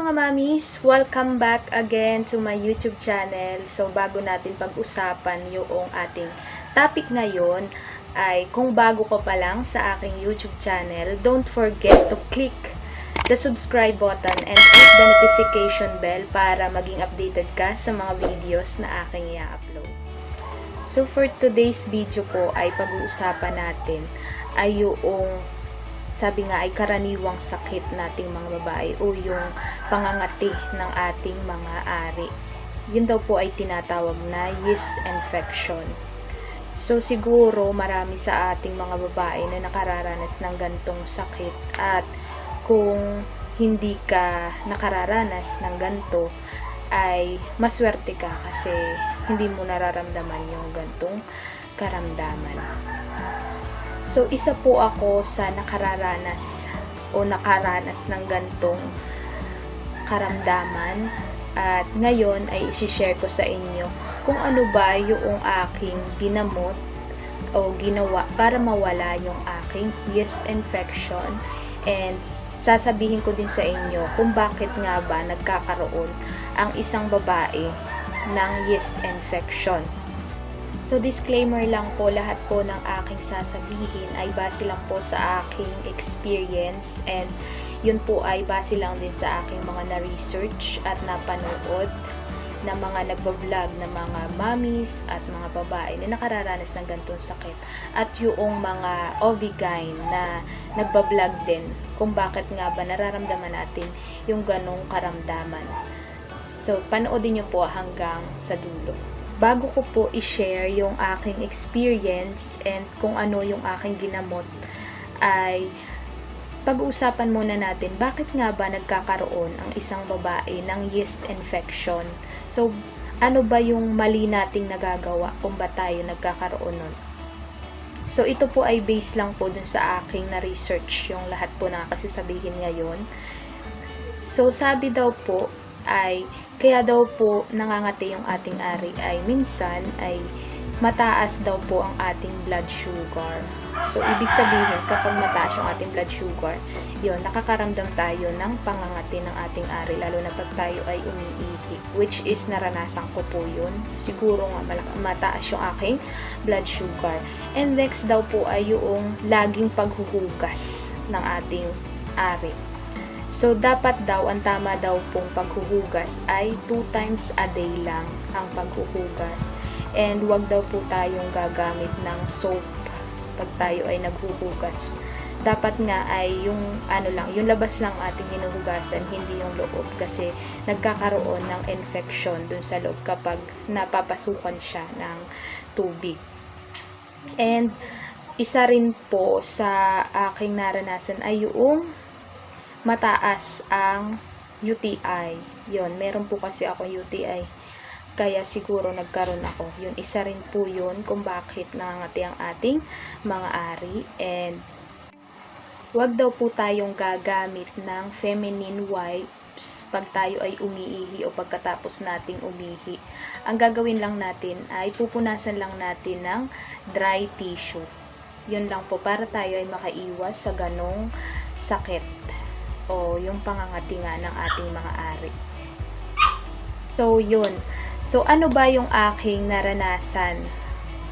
mga mamis! Welcome back again to my YouTube channel. So, bago natin pag-usapan yung ating topic ngayon, ay kung bago ka pa lang sa aking YouTube channel, don't forget to click the subscribe button and click the notification bell para maging updated ka sa mga videos na aking i-upload. So, for today's video po ay pag-uusapan natin ay yung sabi nga ay karaniwang sakit nating mga babae o yung pangangati ng ating mga ari. Yun daw po ay tinatawag na yeast infection. So siguro marami sa ating mga babae na nakararanas ng gantong sakit, at kung hindi ka nakararanas ng ganto ay maswerte ka kasi hindi mo nararamdaman yung gantong karamdaman. So, isa po ako sa nakaranas ng gantong karamdaman, at ngayon ay isi-share ko sa inyo kung ano ba yung aking ginamot o ginawa para mawala yung aking yeast infection, and sasabihin ko din sa inyo kung bakit nga ba nagkakaroon ang isang babae ng yeast infection. So, disclaimer lang po, lahat po ng aking sasabihin ay base lang po sa aking experience, and yun po ay base lang din sa aking mga na-research at napanood na mga nagbablog na mga mommies at mga babae na nakararanas ng gantong sakit, at yung mga OB-GYN na nagbablog din kung bakit nga ba nararamdaman natin yung ganong karamdaman. So, panoodin nyo po hanggang sa dulo. Bago ko po i-share yung aking experience and kung ano yung aking ginamot, ay pag-uusapan muna natin bakit nga ba nagkakaroon ang isang babae ng yeast infection. So, ano ba yung mali nating nagagawa kung ba tayo nagkakaroon nun? So, ito po ay based lang po dun sa aking na-research, yung lahat po na sasabihin ngayon. So, sabi daw po ay kaya daw po nangangati yung ating ari ay minsan ay mataas daw po ang ating blood sugar. So, ibig sabihin, kapag mataas yung ating blood sugar, yun, nakakaramdam tayo ng pangangati ng ating ari, lalo na pag tayo ay umiihi, which is naranasan ko po yun. Siguro nga mataas yung aking blood sugar. And next daw po ay yung laging paghuhugas ng ating ari. So, dapat daw, ang tama daw pong paghuhugas ay 2 times a day lang ang paghuhugas. And wag daw po tayong gagamit ng soap pag tayo ay naghuhugas. Dapat nga ay yung yung labas lang ating hinuhugasan, hindi yung loob, kasi nagkakaroon ng infection dun sa loob kapag napapasukan siya ng tubig. And isa rin po sa aking naranasan ay yung mataas ang UTI. Yun, meron po kasi ako UTI. Kaya siguro nagkaroon ako. Yun, isa rin po yun kung bakit nangangati ang ating mga ari. And wag daw po tayong gagamit ng feminine wipes pag tayo ay umiihi o pagkatapos nating umihi. Ang gagawin lang natin ay pupunasan lang natin ng dry tissue. Yun lang po, para tayo ay makaiwas sa ganong sakit o yung pangangati nga ng ating mga ari. So, yun. So, ano ba yung aking naranasan?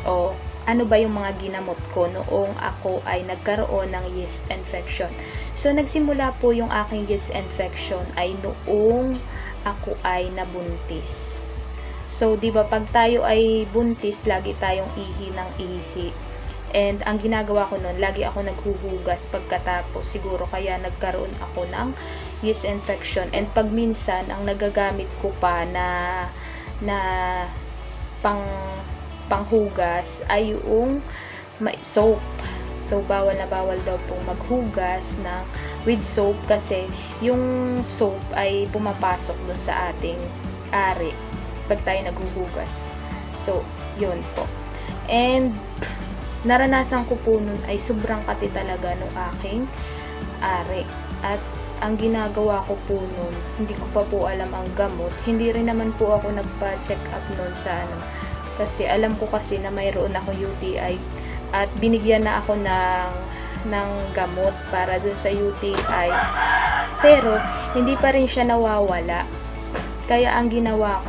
O, ano ba yung mga ginamot ko noong ako ay nagkaroon ng yeast infection? So, nagsimula po yung aking yeast infection ay noong ako ay nabuntis. So, di ba pag tayo ay buntis, lagi tayong ihi ng ihi. And ang ginagawa ko noon, lagi ako naghuhugas pagkatapos, siguro kaya nagkaroon ako ng yeast infection. And pag minsan, ang nagagamit ko pa na panghugas ay yung soap. So, bawal na bawal daw pong maghugas with soap, kasi yung soap ay pumapasok dun sa ating ari pag tayo naghuhugas. So, yun po. And naranasan ko po nun ay sobrang kati talaga ng aking ari. At ang ginagawa ko po nun, hindi ko pa po alam ang gamot. Hindi rin naman po ako nagpa-check up nun sa kasi alam ko kasi na mayroon ako UTI, at binigyan na ako ng gamot para dun sa UTI. Pero, hindi pa rin siya nawawala. Kaya ang ginagawa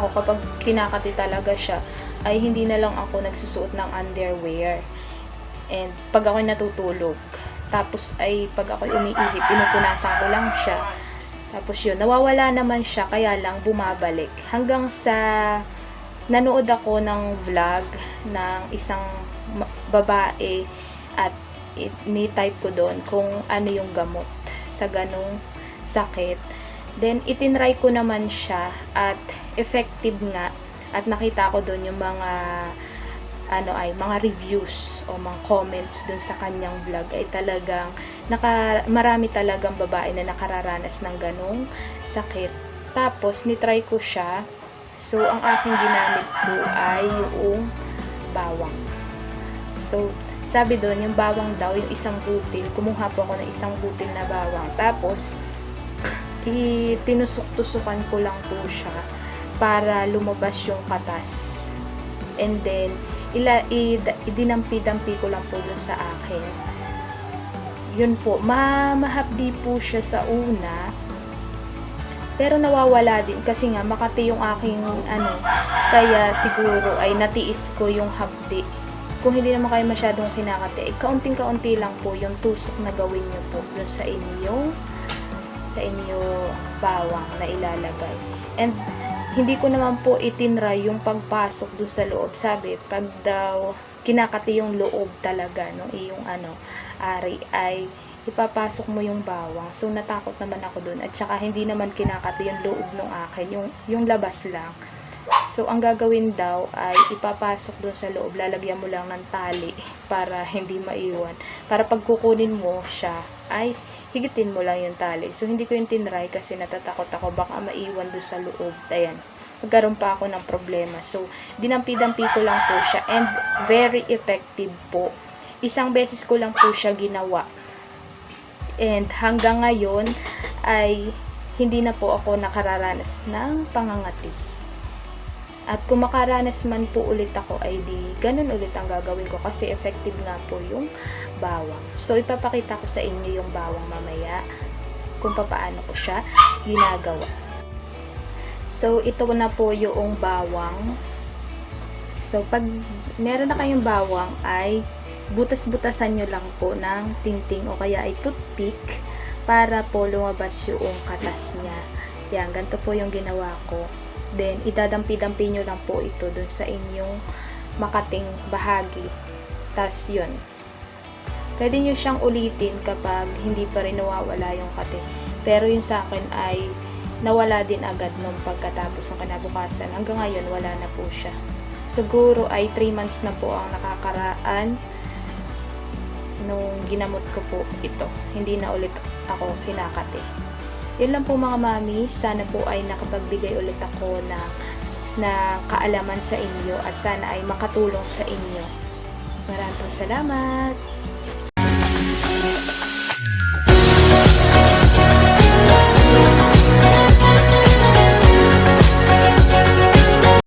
ko kapag kinakati talaga siya, ay hindi na lang ako nagsusuot ng underwear. And pag ako'y natutulog, tapos ay pag ako'y umiihip, pinupunasan ko lang siya. Tapos yun, nawawala naman siya, kaya lang bumabalik. Hanggang sa nanood ako ng vlog ng isang babae at ni-type ko doon kung ano yung gamot sa ganong sakit. Then, itinry ko naman siya at effective nga. At nakita ko doon yung mga mga reviews o mga comments doon sa kanyang vlog ay talagang marami talagang babae na nakararanas ng ganong sakit. Tapos, nitry ko siya. So, ang aking ginamit ko ay yung bawang. So, sabi doon, yung bawang daw, yung isang butil. Kumuha po ako ng isang butil na bawang. Tapos, tinusok-tusukan ko lang po siya para lumabas yung katas. And then, idinampi-dampi ko lang po dun sa akin. Yun po, mahapdi po siya sa una. Pero nawawala din kasi nga makati yung aking kaya siguro ay natiis ko yung hapdi. Kung hindi naman kayo masyadong kinakati, kaunting-kaunti lang po yung tusok na gawin nyo po dun sa inyo bawang na ilalagay. And hindi ko naman po itinry yung pagpasok dun sa loob. Sabi, pag daw kinakati yung loob talaga, no, yung ari, ay ipapasok mo yung bawang. So, natakot naman ako dun. At saka, hindi naman kinakati yung loob ng akin, yung labas lang. So, ang gagawin daw ay ipapasok dun sa loob, lalagyan mo lang ng tali para hindi maiwan. Para pag kukunin mo siya, ay higitin mo lang yung tali. So, hindi ko yung tinry kasi natatakot ako baka maiwan dun sa loob. Ayan, magkaroon pa ako ng problema. So, dinampi-dampi ko lang po siya and very effective po. Isang beses ko lang po siya ginawa. And hanggang ngayon ay hindi na po ako nakararanas ng pangangati. At kung makaranas man po ulit ako ay di ganun ulit ang gagawin ko kasi effective nga po yung bawang. So, ipapakita ko sa inyo yung bawang mamaya kung paano ko siya ginagawa. So, ito na po yung bawang. So, pag meron na kayong bawang ay butas-butasan nyo lang po ng tingting o kaya ay toothpick para po lumabas yung katas niya. Yan, ganito po yung ginawa ko. Then, idadampi-dampi nyo lang po ito dun sa inyong makating bahagi. Tas yun. Pwede nyo siyang ulitin kapag hindi pa rin nawawala yung kati. Pero yung sa akin ay nawala din agad nung pagkatapos ng kinabukasan. Hanggang ngayon, wala na po siya. Siguro ay 3 months na po ang nakakaraan nung ginamot ko po ito. Hindi na ulit ako kinakati. Yun lang po mga mami, sana po ay nakapagbigay ulit ako na kaalaman sa inyo at sana ay makatulong sa inyo. Maraming salamat!